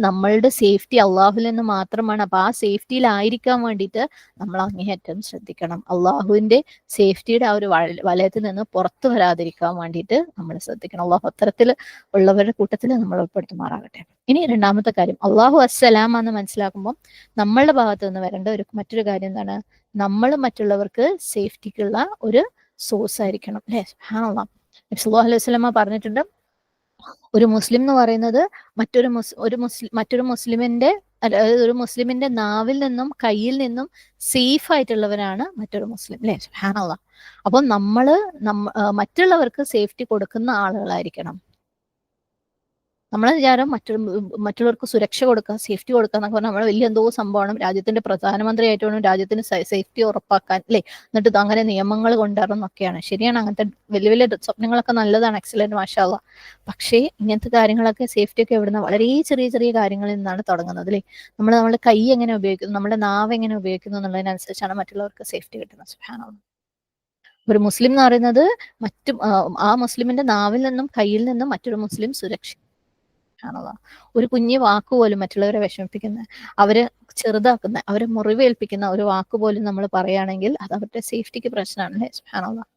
നമ്മളുടെ സേഫ്റ്റി അള്ളാഹുവിൽ നിന്ന് മാത്രമാണ്. അപ്പൊ ആ സേഫ്റ്റിയിലായിരിക്കാൻ വേണ്ടിയിട്ട് നമ്മൾ അങ്ങേയറ്റം ശ്രദ്ധിക്കണം. അള്ളാഹുവിന്റെ സേഫ്റ്റിയുടെ ആ ഒരു വലയത്തിൽ നിന്ന് പുറത്തു വരാതിരിക്കാൻ വേണ്ടിയിട്ട് നമ്മൾ ശ്രദ്ധിക്കണം. അള്ളാഹു അത്തരത്തിൽ ഉള്ളവരുടെ കൂട്ടത്തിൽ നമ്മൾ ഉൾപ്പെടുത്തുമാറാകട്ടെ. ഇനി രണ്ടാമത്തെ കാര്യം, അള്ളാഹു അസ്സലാം എന്ന് മനസ്സിലാക്കുമ്പോൾ നമ്മളുടെ ഭാഗത്ത് നിന്ന് വരേണ്ട മറ്റൊരു കാര്യം എന്താണ്, നമ്മൾ മറ്റുള്ളവർക്ക് സേഫ്റ്റിക്കുള്ള ഒരു സോഴ്സ് ആയിരിക്കണം അല്ലെ, സുബ്ഹാനല്ലാഹ്. നബി സല്ലല്ലാഹു അലൈഹി വസല്ലം പറഞ്ഞിട്ടുണ്ട്, ഒരു മുസ്ലിം എന്ന് പറയുന്നത് മറ്റൊരു മുസ്ലിമിന്റെ, അതായത് ഒരു മുസ്ലിമിന്റെ നാവിൽ നിന്നും കയ്യിൽ നിന്നും സേഫ് ആയിട്ടുള്ളവരാണ് മറ്റൊരു മുസ്ലിം അല്ലെ, സുബ്ഹാനല്ലാഹ്. അപ്പം മറ്റുള്ളവർക്ക് സേഫ്റ്റി കൊടുക്കുന്ന ആളുകളായിരിക്കണം. നമ്മളെ വിചാരം മറ്റുള്ളവർക്ക് സുരക്ഷ കൊടുക്കുക, സേഫ്റ്റി കൊടുക്കുക എന്നൊക്കെ പറഞ്ഞാൽ നമ്മൾ വലിയ എന്തോ സംഭവമാണ്, രാജ്യത്തിന്റെ പ്രധാനമന്ത്രി ആയിട്ട് വേണം രാജ്യത്തിന് സേഫ്റ്റി ഉറപ്പാക്കാൻ അല്ലേ, എന്നിട്ട് അങ്ങനെ നിയമങ്ങൾ കൊണ്ടുവരുന്നൊക്കെയാണ്. ശരിയാണ്, അങ്ങനത്തെ വലിയ വലിയ സ്വപ്നങ്ങളൊക്കെ നല്ലതാണ്, എക്സലന്റ്, മാഷാ അല്ലാഹ്. പക്ഷേ ഇങ്ങനത്തെ കാര്യങ്ങളൊക്കെ, സേഫ്റ്റി ഒക്കെ എവിടുന്ന, വളരെ ചെറിയ ചെറിയ കാര്യങ്ങളിൽ നിന്നാണ് തുടങ്ങുന്നത് അല്ലേ. നമ്മുടെ കൈ എങ്ങനെ ഉപയോഗിക്കുന്നു, നമ്മുടെ നാവ് എങ്ങനെ ഉപയോഗിക്കുന്നു എന്നുള്ളതിനനുസരിച്ചാണ് മറ്റുള്ളവർക്ക് സേഫ്റ്റി കിട്ടുന്നത്, സുബ്ഹാനല്ലാഹ്. ഒരു മുസ്ലിം എന്ന് പറയുന്നത് ആ മുസ്ലിമിന്റെ നാവിൽ നിന്നും കയ്യിൽ നിന്നും മറ്റൊരു മുസ്ലിം സുരക്ഷിതമാണല്ലോ. ഒരു കുഞ്ഞു വാക്ക് പോലും മറ്റുള്ളവരെ വിഷമിപ്പിക്കുന്ന, അവരെ ചെറുതാക്കുന്ന, അവരെ മുറിവേൽപ്പിക്കുന്ന ഒരു വാക്ക് പോലും നമ്മൾ പറയുകയാണെങ്കിൽ അത് അവരുടെ സേഫ്റ്റിക്ക് പ്രശ്നമാണ്. അല്ലേ? സുബ്ഹാനല്ലാഹ്.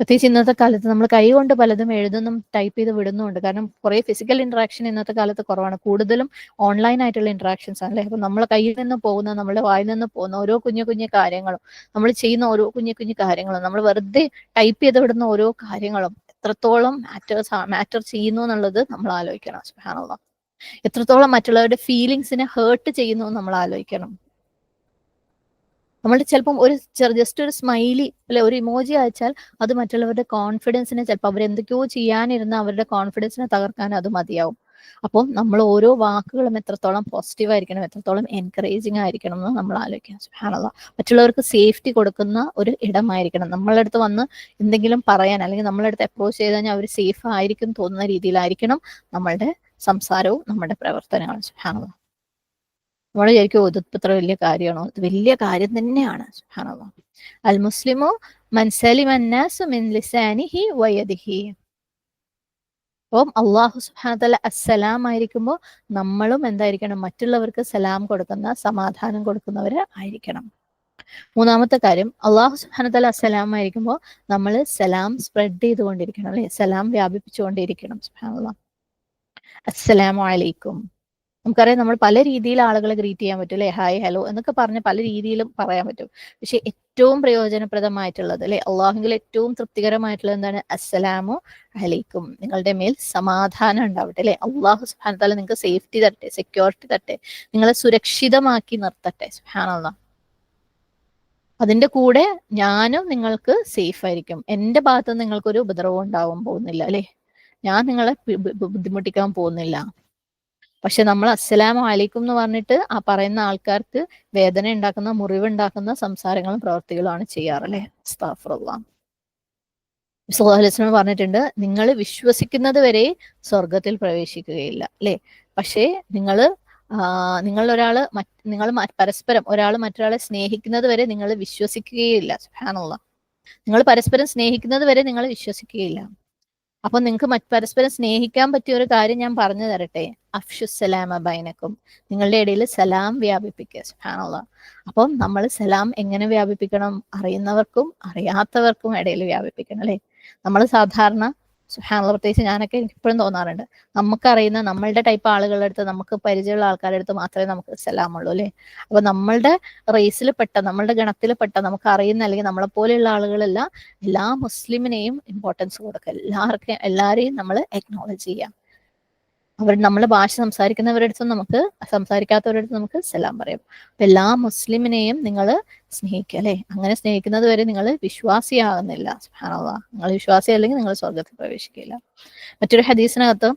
പ്രത്യേകിച്ച് ഇന്നത്തെ കാലത്ത് നമ്മൾ കൈകൊണ്ട് പലതും എഴുതുന്നും ടൈപ്പ് ചെയ്ത് വിടുന്നുണ്ട്. കാരണം കുറേ ഫിസിക്കൽ ഇന്ററാക്ഷൻ ഇന്നത്തെ കാലത്ത് കുറവാണ്. കൂടുതലും ഓൺലൈൻ ആയിട്ടുള്ള ഇന്ററാക്ഷൻസ് ആണ്. അല്ലേ? അപ്പൊ നമ്മളെ കയ്യിൽ നിന്ന് പോകുന്ന, നമ്മുടെ വായിൽ നിന്ന് പോകുന്ന ഓരോ കുഞ്ഞു കുഞ്ഞു കാര്യങ്ങളും, നമ്മൾ ചെയ്യുന്ന ഓരോ കുഞ്ഞു കുഞ്ഞു കാര്യങ്ങളും, നമ്മൾ വെറുതെ ടൈപ്പ് ചെയ്ത് വിടുന്ന ഓരോ കാര്യങ്ങളും എത്രത്തോളം മാറ്റർ ചെയ്യുന്നു എന്നുള്ളത് നമ്മൾ ആലോചിക്കണം. സുബ്ഹാനല്ലാഹ്. എത്രത്തോളം മറ്റുള്ളവരുടെ ഫീലിങ്സിനെ ഹേർട്ട് ചെയ്യുന്നു എന്ന് നമ്മൾ ആലോചിക്കണം. നമ്മൾ ചിലപ്പം ജസ്റ്റ് ഒരു സ്മൈലി അല്ലെ, ഒരു ഇമോജി അയച്ചാൽ അത് മറ്റുള്ളവരുടെ കോൺഫിഡൻസിനെ, ചിലപ്പോൾ അവരെന്തൊക്കെയോ ചെയ്യാനിരുന്ന അവരുടെ കോൺഫിഡൻസിനെ തകർക്കാൻ അത് മതിയാവും. അപ്പോൾ നമ്മൾ ഓരോ വാക്കുകളും എത്രത്തോളം പോസിറ്റീവ് ആയിരിക്കണം, എത്രത്തോളം എൻകറേജിങ് ആയിരിക്കണം എന്ന് നമ്മൾ ആലോചിക്കണം. സുബ്ഹാനല്ലാഹ്. മറ്റുള്ളവർക്ക് സേഫ്റ്റി കൊടുക്കുന്ന ഒരു ഇടമായിരിക്കണം. നമ്മളെ അടുത്ത് വന്ന് എന്തെങ്കിലും പറയാൻ, അല്ലെങ്കിൽ നമ്മളെ അടുത്ത് അപ്രോച്ച് ചെയ്ത് കഴിഞ്ഞാൽ അവർ സേഫ് ആയിരിക്കും തോന്നുന്ന രീതിയിലായിരിക്കണം നമ്മളുടെ സംസാരവും നമ്മുടെ പ്രവർത്തനങ്ങളും. സുബ്ഹാനല്ലാഹ്. നമ്മൾ വിചാരിക്കും ഇതിപ്പോ ഇത്ര വലിയ കാര്യമാണോ? ഇത് വലിയ കാര്യം തന്നെയാണ്. സുബ്ഹാനല്ലാഹ്. അൽ മുസ്ലിമു മൻ സലിമ അന്നാസു മിൻ ലിസാനിഹി വയദിഹി. അപ്പം അള്ളാഹു സുബ്ഹാനഹു വ തആല അസ്സലാം ആയിരിക്കുമ്പോൾ നമ്മളും എന്തായിരിക്കണം? മറ്റുള്ളവർക്ക് സലാം കൊടുക്കുന്ന, സമാധാനം കൊടുക്കുന്നവര് ആയിരിക്കണം. മൂന്നാമത്തെ കാര്യം, അള്ളാഹു സുബ്ഹാനഹു വ തആല അസ്സലാം ആയിരിക്കുമ്പോൾ നമ്മൾ സലാം സ്പ്രെഡ് ചെയ്തുകൊണ്ടിരിക്കണം. അല്ലെ? സലാം വ്യാപിപ്പിച്ചുകൊണ്ടിരിക്കണം. സുബ്ഹാനല്ലാഹ്. അസ്സലാമു അലൈക്കും. നമുക്കറിയാം, നമ്മൾ പല രീതിയിൽ ആളുകളെ ഗ്രീറ്റ് ചെയ്യാൻ പറ്റും. അല്ലെ? ഹായ്, ഹലോ എന്നൊക്കെ പറഞ്ഞ് പല രീതിയിലും പറയാൻ പറ്റും. പക്ഷെ ഏറ്റവും പ്രയോജനപ്രദമായിട്ടുള്ളത്, അല്ലെ, അള്ളാഹുവിൽ ഏറ്റവും തൃപ്തികരമായിട്ടുള്ളത് എന്താണ്? അസ്സലാമു അലൈക്കും. നിങ്ങളുടെ മേൽ സമാധാനം ഉണ്ടാവട്ടെ. അല്ലെ? അള്ളാഹു സുബ്ഹാനഹു വ തആല നിങ്ങൾക്ക് സേഫ്റ്റി തരട്ടെ, സെക്യൂരിറ്റി തരട്ടെ, നിങ്ങളെ സുരക്ഷിതമാക്കി നിർത്തട്ടെ. സുബ്ഹാനല്ലാഹ്. അതിന്റെ കൂടെ ഞാനും നിങ്ങൾക്ക് സേഫ് ആയിരിക്കും. എന്റെ ഭാഗത്ത് നിങ്ങൾക്കൊരു ഉപദ്രവം ഉണ്ടാവാൻ പോകുന്നില്ല. അല്ലെ? ഞാൻ നിങ്ങളെ ബുദ്ധിമുട്ടിക്കാൻ പോകുന്നില്ല. പക്ഷെ നമ്മൾ അസ്സലാമു അലൈക്കും എന്ന് പറഞ്ഞിട്ട് ആ പറയുന്ന ആൾക്കാർക്ക് വേദന ഉണ്ടാക്കുന്ന, മുറിവുണ്ടാക്കുന്ന സംസാരങ്ങളും പ്രവർത്തികളുമാണ് ചെയ്യാറ്. അല്ലെ? അസ്തഗ്ഫിറുല്ലാഹ്. സല്ലല്ലാഹു അലൈഹി വസല്ലം പറഞ്ഞിട്ടുണ്ട്, നിങ്ങൾ വിശ്വസിക്കുന്നത് വരെ സ്വർഗത്തിൽ പ്രവേശിക്കുകയില്ല. അല്ലെ? പക്ഷേ നിങ്ങൾ പരസ്പരം ഒരാൾ മറ്റൊരാളെ സ്നേഹിക്കുന്നത് വരെ നിങ്ങൾ വിശ്വസിക്കുകയില്ല. സുബ്ഹാനല്ലാഹ്. നിങ്ങൾ പരസ്പരം സ്നേഹിക്കുന്നത് വരെ നിങ്ങൾ വിശ്വസിക്കുകയില്ല. അപ്പൊ നിങ്ങൾക്ക് പരസ്പരം സ്നേഹിക്കാൻ പറ്റിയ ഒരു കാര്യം ഞാൻ പറഞ്ഞു തരട്ടെ. അഫ്ഷുസ്സലാമ ബൈനക്കും. നിങ്ങളുടെ ഇടയിൽ സലാം വ്യാപിപ്പിക്കുക. സുബ്ഹാനല്ലാഹ്. അപ്പം നമ്മൾ സലാം എങ്ങനെ വ്യാപിപ്പിക്കണം? അറിയുന്നവർക്കും അറിയാത്തവർക്കും ഇടയിൽ വ്യാപിപ്പിക്കണം. അല്ലെ? നമ്മൾ സാധാരണ, സുബ്ഹാനല്ലാഹ്, പ്രത്യേകിച്ച് ഞാനൊക്കെ ഇപ്പോഴും തോന്നാറുണ്ട്, നമുക്കറിയുന്ന നമ്മളുടെ ടൈപ്പ് ആളുകളുടെ അടുത്ത്, നമുക്ക് പരിചയമുള്ള ആൾക്കാരുടെ അടുത്ത് മാത്രമേ നമുക്ക് സലാമുള്ളൂ. അല്ലെ? അപ്പൊ നമ്മളുടെ റേസിൽപ്പെട്ട, നമ്മളുടെ ഗണത്തിൽപ്പെട്ട, നമുക്ക് അറിയുന്ന അല്ലെങ്കിൽ നമ്മളെ പോലെയുള്ള ആളുകളെല്ലാം എല്ലാ മുസ്ലിമിനെയും ഇമ്പോർട്ടൻസ് കൊടുക്കുക. എല്ലാരെയും നമ്മൾ അക്നോളജ് ചെയ്യാം. നമ്മളെ ഭാഷ സംസാരിക്കുന്നവരുടെ അടുത്തും നമുക്ക്, സംസാരിക്കാത്തവരുടെ അടുത്ത് നമുക്ക് സലാം പറയാം. അപ്പൊ എല്ലാ മുസ്ലിമിനെയും നിങ്ങൾ സ്നേഹിക്കുക. അല്ലെ? അങ്ങനെ സ്നേഹിക്കുന്നത് വരെ നിങ്ങൾ വിശ്വാസിയാകുന്നില്ല. സുബ്ഹാനല്ലാഹ്. നിങ്ങൾ വിശ്വാസി അല്ലെങ്കിൽ നിങ്ങൾ സ്വർഗത്തിൽ പ്രവേശിക്കില്ല. മറ്റൊരു ഹദീസിനകത്ത്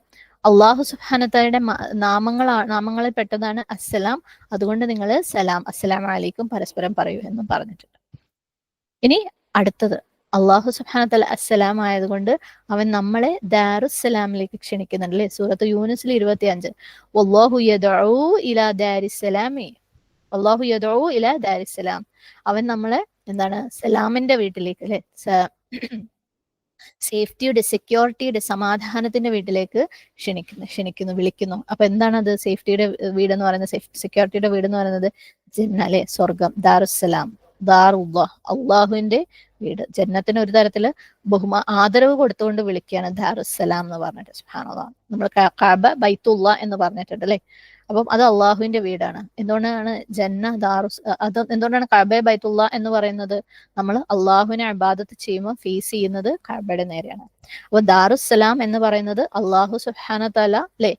അള്ളാഹു സുബ്ഹാനഹു വ തആലയുടെ നാമങ്ങളിൽ പെട്ടതാണ് അസ്സലാം. അതുകൊണ്ട് നിങ്ങൾ സലാം, അസ്സലാമു അലൈക്കും പരസ്പരം പറയൂ എന്നും പറഞ്ഞിട്ടുണ്ട്. ഇനി അടുത്തത്, അള്ളാഹു സുബ്ഹാനഹു വ തആല അസ്സലാം ആയതുകൊണ്ട് അവൻ നമ്മളെ ദാറുസ്സലാമിലേക്ക് ക്ഷണിക്കുന്നുണ്ട്. അല്ലെ? സൂറത്ത് യൂനുസിൽ 25, വല്ലാഹു യദ്ഉ ഇലാ ദാരിസ്സലാമി, വല്ലാഹു യദ്ഉ ഇലാ ദാരിസ്സലാം. അവൻ നമ്മളെ എന്താണ്? സലാമിന്റെ വീട്ടിലേക്ക്, അല്ലെ, സേഫ്റ്റിയുടെ, സെക്യൂരിറ്റിയുടെ, സമാധാനത്തിന്റെ വീട്ടിലേക്ക് ക്ഷണിക്കുന്നു, വിളിക്കുന്നു. അപ്പൊ എന്താണ് അത്? സേഫ്റ്റിയുടെ വീട് എന്ന് പറയുന്നത്, സെക്യൂരിറ്റിയുടെ വീട് എന്ന് പറയുന്നത് ജന്ന, അല്ലെ? സ്വർഗം, ദാറുസ്സലാം, ദാറുല്ലാഹ്, അള്ളാഹുവിന്റെ വീട്. ജന്നത്തിന് ഒരു തരത്തില് ആദരവ് കൊടുത്തുകൊണ്ട് വിളിക്കുകയാണ് ദാറുസ്സലാം എന്ന് പറഞ്ഞിട്ട്. സുബ്ഹാനല്ലാഹ്. നമ്മൾ കഅബ ബൈത്തുള്ള എന്ന് പറഞ്ഞിട്ടുണ്ട്. അല്ലെ? അപ്പം അത് അള്ളാഹുവിന്റെ വീടാണ്. എന്തുകൊണ്ടാണ് എന്തുകൊണ്ടാണ് കഅബ ബൈത്തുള്ള എന്ന് പറയുന്നത്? നമ്മൾ അള്ളാഹുവിനെ ഇബാദത്ത് ചെയ്യുമ്പോൾ ഫേസ് ചെയ്യുന്നത് കഅബയുടെ നേരെയാണ്. അപ്പൊ ദാറുസ്സലാം എന്ന് പറയുന്നത് അള്ളാഹു സുബ്ഹാനഹു വ തആല, അല്ലെ,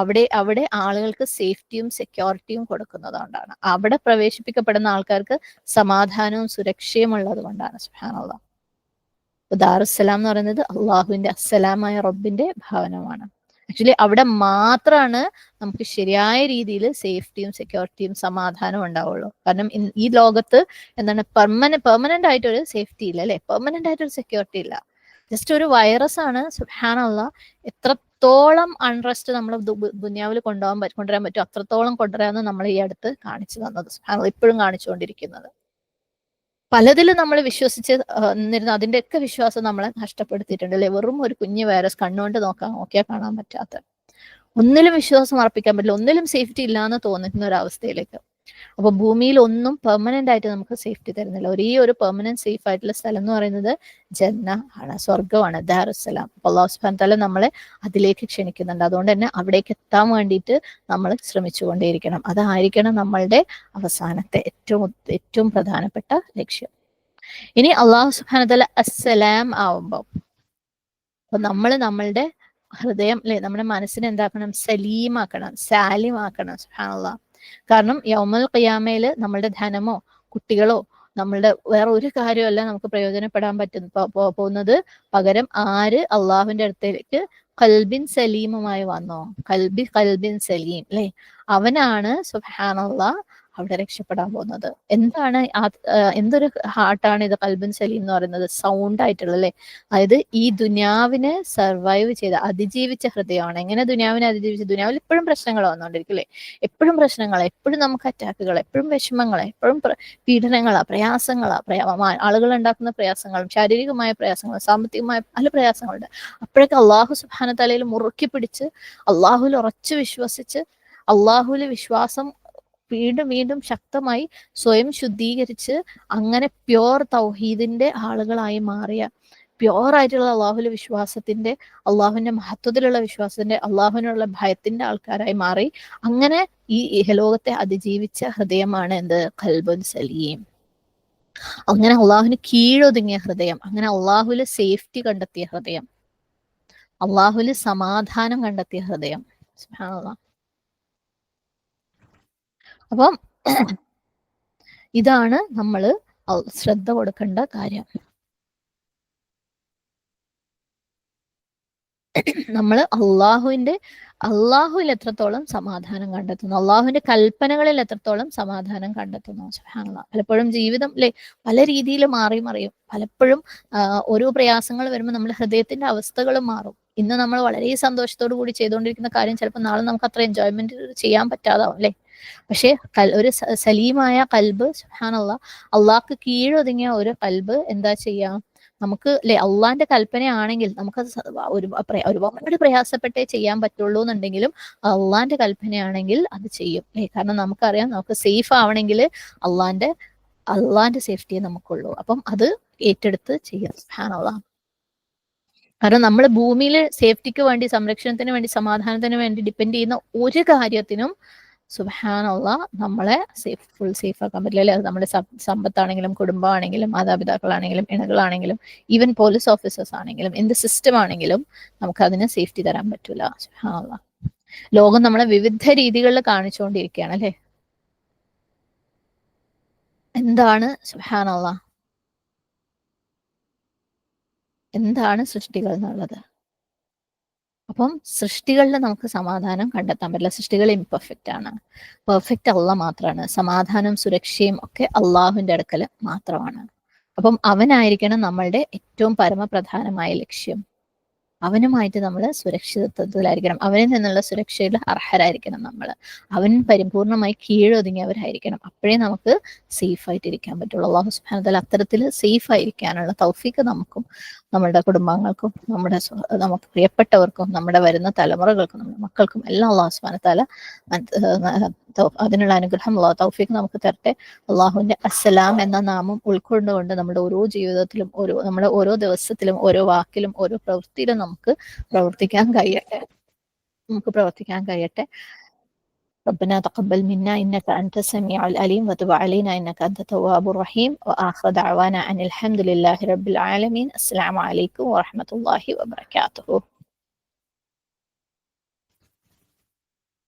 അവിടെ ആളുകൾക്ക് സേഫ്റ്റിയും സെക്യൂരിറ്റിയും കൊടുക്കുന്നതുകൊണ്ടാണ്. അവിടെ പ്രവേശിപ്പിക്കപ്പെടുന്ന ആൾക്കാർക്ക് സമാധാനവും സുരക്ഷയും ഉള്ളത് കൊണ്ടാണ്. സുബ്ഹാനല്ലാഹ്. ദാറുസ്സലാം എന്ന് പറയുന്നത് അള്ളാഹുവിന്റെ, അസ്സലാമായ റബ്ബിന്റെ ഭവനമാണ്. ആക്ച്വലി അവിടെ മാത്രമാണ് നമുക്ക് ശരിയായ രീതിയിൽ സേഫ്റ്റിയും സെക്യൂരിറ്റിയും സമാധാനവും ഉണ്ടാവുള്ളൂ. കാരണം ഈ ലോകത്ത് എന്താണ്, പെർമനന്റ് ആയിട്ടൊരു സേഫ്റ്റി ഇല്ല. അല്ലെ? പെർമനന്റ് ആയിട്ടൊരു സെക്യൂരിറ്റി ഇല്ല. ജസ്റ്റ് ഒരു വൈറസ് ആണ്. സുബ്ഹാനല്ലാഹ്. എത്രത്തോളം അൺറെസ്റ്റ് നമ്മൾ ദുനിയാവിൽ കൊണ്ടുവരാൻ പറ്റും അത്രത്തോളം കൊണ്ടുവരാമെന്ന് നമ്മൾ ഈ അടുത്ത് കാണിച്ചു തന്നത്. സുബ്ഹാനല്ലാഹ്. ഇപ്പോഴും കാണിച്ചുകൊണ്ടിരിക്കുന്നത്. പലതിലും നമ്മൾ വിശ്വസിച്ച് നിന്നിരുന്നു. അതിന്റെയൊക്കെ വിശ്വാസം നമ്മളെ നഷ്ടപ്പെടുത്തിയിട്ടുണ്ട് അല്ലെ. വെറും ഒരു കുഞ്ഞു വൈറസ് കണ്ണുകൊണ്ട് നോക്കിയാൽ കാണാൻ പറ്റാത്ത, ഒന്നിലും വിശ്വാസം അർപ്പിക്കാൻ പറ്റില്ല, ഒന്നിലും സേഫ്റ്റി ഇല്ലാന്ന് തോന്നുന്ന ഒരു അവസ്ഥയിലേക്ക്. അപ്പൊ ഭൂമിയിൽ ഒന്നും പെർമനന്റ് ആയിട്ട് നമുക്ക് സേഫ്റ്റി തരുന്നില്ല. ഒരേ ഒരു പെർമനന്റ് സേഫ് ആയിട്ടുള്ള സ്ഥലം എന്ന് പറയുന്നത് ജന്ന ആണ്, സ്വർഗമാണ്, ദാറുസ്സലാം. അപ്പൊ അല്ലാഹു സുബ്ഹാനഹു വ തആല നമ്മളെ അതിലേക്ക് ക്ഷണിക്കുന്നുണ്ട്. അതുകൊണ്ട് തന്നെ അവിടേക്ക് എത്താൻ വേണ്ടിയിട്ട് നമ്മൾ ശ്രമിച്ചുകൊണ്ടേയിരിക്കണം. അതായിരിക്കണം നമ്മളുടെ അവസാനത്തെ ഏറ്റവും പ്രധാനപ്പെട്ട ലക്ഷ്യം. ഇനി അല്ലാഹു സുബ്ഹാനഹു വ തആല അസ്സലാം ആവുമ്പോൾ അപ്പൊ നമ്മളുടെ ഹൃദയം അല്ലെ, നമ്മുടെ മനസ്സിനെ എന്താക്കണം, സലീമാക്കണം, സാലിമാക്കണം. സുബ്ഹാനല്ലാഹ്. കാരണം യൗമുൽ ഖിയാമയില് നമ്മളുടെ ധനമോ കുട്ടികളോ നമ്മളുടെ വേറെ ഒരു കാര്യമല്ല നമുക്ക് പ്രയോജനപ്പെടാൻ പോകുന്നത്. പകരം ആര് അള്ളാഹുവിന്റെ അടുത്തേക്ക് ഖൽബിൻ സലീമുമായി വന്നോ, ഖൽബിൻ സലീം അല്ലെ, അവനാണ് സുബ്ഹാനല്ലാഹ് അവിടെ രക്ഷപ്പെടാൻ പോകുന്നത്. എന്തൊരു ഹാർട്ടാണ് ഇത് ഖൽബുൻ സലീം എന്ന് പറയുന്നത്, സൗണ്ട് ആയിട്ടുള്ള അല്ലെ. അതായത് ഈ ദുനിയാവിനെ സർവൈവ് ചെയ്ത അതിജീവിച്ച ഹൃദയമാണ്. എങ്ങനെ ദുനിയാവിനെ അതിജീവിച്ച? ദുനിയാവിൽ എപ്പോഴും പ്രശ്നങ്ങൾ വന്നുകൊണ്ടിരിക്കും അല്ലെ, എപ്പോഴും പ്രശ്നങ്ങൾ, എപ്പോഴും നമുക്ക് അറ്റാക്കുകൾ, എപ്പോഴും വിഷമങ്ങൾ, എപ്പോഴും പീഡനങ്ങളാ, പ്രയാസങ്ങളാ, ആളുകൾ ഉണ്ടാക്കുന്ന പ്രയാസങ്ങളും, ശാരീരികമായ പ്രയാസങ്ങളും, സാമ്പത്തികമായ പല പ്രയാസങ്ങളുണ്ട്. അപ്പോഴൊക്കെ അള്ളാഹു സുബ്ഹാനഹു വ തആലയിൽ മുറുക്കി പിടിച്ച് അള്ളാഹുൽ ഉറച്ചു വിശ്വസിച്ച് അള്ളാഹുൽ വിശ്വാസം വീണ്ടും വീണ്ടും ശക്തമായി സ്വയം ശുദ്ധീകരിച്ച് അങ്ങനെ പ്യോർ തൗഹീദിന്റെ ആളുകളായി മാറിയ, പ്യോർ ആയിട്ടുള്ള അള്ളാഹുലെ വിശ്വാസത്തിന്റെ, അള്ളാഹുവിന്റെ മഹത്വത്തിലുള്ള വിശ്വാസത്തിന്റെ, അള്ളാഹുവിനുള്ള ഭയത്തിന്റെ ആൾക്കാരായി മാറി. അങ്ങനെ ഈ ഇഹലോകത്തെ അതിജീവിച്ച ഹൃദയമാണ് എന്ത്, ഖൽബുൻ സലീം. അങ്ങനെ അള്ളാഹുവിന് കീഴൊതുങ്ങിയ ഹൃദയം, അങ്ങനെ അള്ളാഹുല് സേഫ്റ്റി കണ്ടെത്തിയ ഹൃദയം, അള്ളാഹുല് സമാധാനം കണ്ടെത്തിയ ഹൃദയം. സുബ്ഹാനല്ലാഹ്. അപ്പം ഇതാണ് നമ്മൾ ശ്രദ്ധ കൊടുക്കേണ്ട കാര്യം. നമ്മൾ അള്ളാഹുവിൽ എത്രത്തോളം സമാധാനം കണ്ടെത്തുന്നു, അള്ളാഹുവിന്റെ കൽപ്പനകളിൽ എത്രത്തോളം സമാധാനം കണ്ടെത്തുന്നു. സുബ്ഹാനല്ലാഹ്. പലപ്പോഴും ജീവിതം അല്ലെ പല രീതിയിൽ മറിയും. പലപ്പോഴും ഓരോ പ്രയാസങ്ങൾ വരുമ്പോൾ നമ്മുടെ ഹൃദയത്തിന്റെ അവസ്ഥകൾ മാറും. ഇന്ന് നമ്മൾ വളരെ സന്തോഷത്തോടു കൂടി ചെയ്തുകൊണ്ടിരിക്കുന്ന കാര്യം ചിലപ്പോൾ നാളെ നമുക്ക് അത്ര എൻജോയ്മെന്റ് ചെയ്യാൻ പറ്റാതാവും അല്ലെ. പക്ഷെ ഒരു സലീമായ കൽബ്, സുബ്ഹാനല്ലാഹ്, അള്ളാഹ്ക്ക് കീഴൊതുങ്ങിയ ഒരു കൽബ് എന്താ ചെയ്യാം, നമുക്ക് അല്ലെ അള്ളാന്റെ കൽപ്പനയാണെങ്കിൽ നമുക്ക് ഒരുപാട് പ്രയാസപ്പെട്ടേ ചെയ്യാൻ പറ്റുള്ളൂ എന്നുണ്ടെങ്കിലും അള്ളാന്റെ കൽപ്പനയാണെങ്കിൽ അത് ചെയ്യും അല്ലെ. കാരണം നമുക്കറിയാം നമുക്ക് സേഫ് ആവണമെങ്കിൽ അള്ളാന്റെ സേഫ്റ്റിയെ നമുക്കുള്ളൂ. അപ്പം അത് ഏറ്റെടുത്ത് ചെയ്യാം. സുബ്ഹാനല്ലാഹ്. കാരണം നമ്മൾ ഭൂമിയിൽ സേഫ്റ്റിക്ക് വേണ്ടി, സംരക്ഷണത്തിന് വേണ്ടി, സമാധാനത്തിന് വേണ്ടി ഡിപ്പെൻഡ് ചെയ്യുന്ന ഒരു കാര്യത്തിനും സുബ്ഹാനല്ലാഹ് നമ്മളെ ഫുൾ സേഫ് ആക്കാൻ പറ്റില്ല അല്ലെ. അത് നമ്മുടെ സമ്പത്താണെങ്കിലും, കുടുംബമാണെങ്കിലും, മാതാപിതാക്കളാണെങ്കിലും, ഇണകളാണെങ്കിലും, ഈവൻ പോലീസ് ഓഫീസേഴ്സ് ആണെങ്കിലും, എന്ത് സിസ്റ്റം ആണെങ്കിലും നമുക്ക് അതിന് സേഫ്റ്റി തരാൻ പറ്റൂല. സുബ്ഹാനല്ലാഹ്. ലോകം നമ്മളെ വിവിധ രീതികളിൽ കാണിച്ചുകൊണ്ടിരിക്കുകയാണ് അല്ലെ. എന്താണ് സുബ്ഹാനല്ലാഹ്, എന്താണ് സൃഷ്ടികൾ എന്നുള്ളത്. അപ്പം സൃഷ്ടികളിൽ നമുക്ക് സമാധാനം കണ്ടെത്താൻ പറ്റില്ല. സൃഷ്ടികൾ ഇംപെർഫെക്റ്റ് ആണ്. പെർഫെക്റ്റ് അള്ളാഹ് മാത്രമാണ്. സമാധാനം, സുരക്ഷയും ഒക്കെ അള്ളാഹുവിന്റെ അടുക്കൽ മാത്രമാണ്. അപ്പം അവനായിരിക്കണം നമ്മളുടെ ഏറ്റവും പരമപ്രധാനമായ ലക്ഷ്യം. അവനുമായിട്ട് നമ്മൾ സുരക്ഷിതത്വത്തിലായിരിക്കണം. അവനിൽ നിന്നുള്ള സുരക്ഷയിൽ അർഹരായിരിക്കണം നമ്മൾ. അവൻ പരിപൂർണമായി കീഴൊതുങ്ങിയവരായിരിക്കണം. അപ്പോഴേ നമുക്ക് സേഫ് ആയിട്ടിരിക്കാൻ പറ്റുള്ളൂ. അല്ലാഹു സുബ്ഹാനഹു വ തആല അത്തരത്തിൽ സേഫ് ആയിരിക്കാനുള്ള തൗഫീഖ് നമുക്കും നമ്മുടെ കുടുംബാംഗങ്ങൾക്കും നമുക്ക് പ്രിയപ്പെട്ടവർക്കും നമ്മുടെ വരുന്ന തലമുറകൾക്കും നമ്മുടെ മക്കൾക്കും എല്ലാം അല്ലാഹു സുബ്ഹാനഹു വ തആല അതിനുള്ള അനുഗ്രഹം തൗഫീഖ് നമുക്ക് തരട്ടെ. അള്ളാഹുവിന്റെ അസ്സലാം എന്ന നാമം ഉൾക്കൊണ്ടുകൊണ്ട് നമ്മുടെ ഓരോ ജീവിതത്തിലും നമ്മുടെ ഓരോ ദിവസത്തിലും ഓരോ വാക്കിലും ഓരോ പ്രവൃത്തിയിലും നമുക്ക് പ്രവർത്തിക്കാൻ കഴിയട്ടെ. ربنا تقبل منا إنك أنت السميع العليم وتب علينا إنك أنت التواب الرحيم وآخر دعوانا أن الحمد لله رب العالمين. السلام عليكم ورحمة الله وبركاته.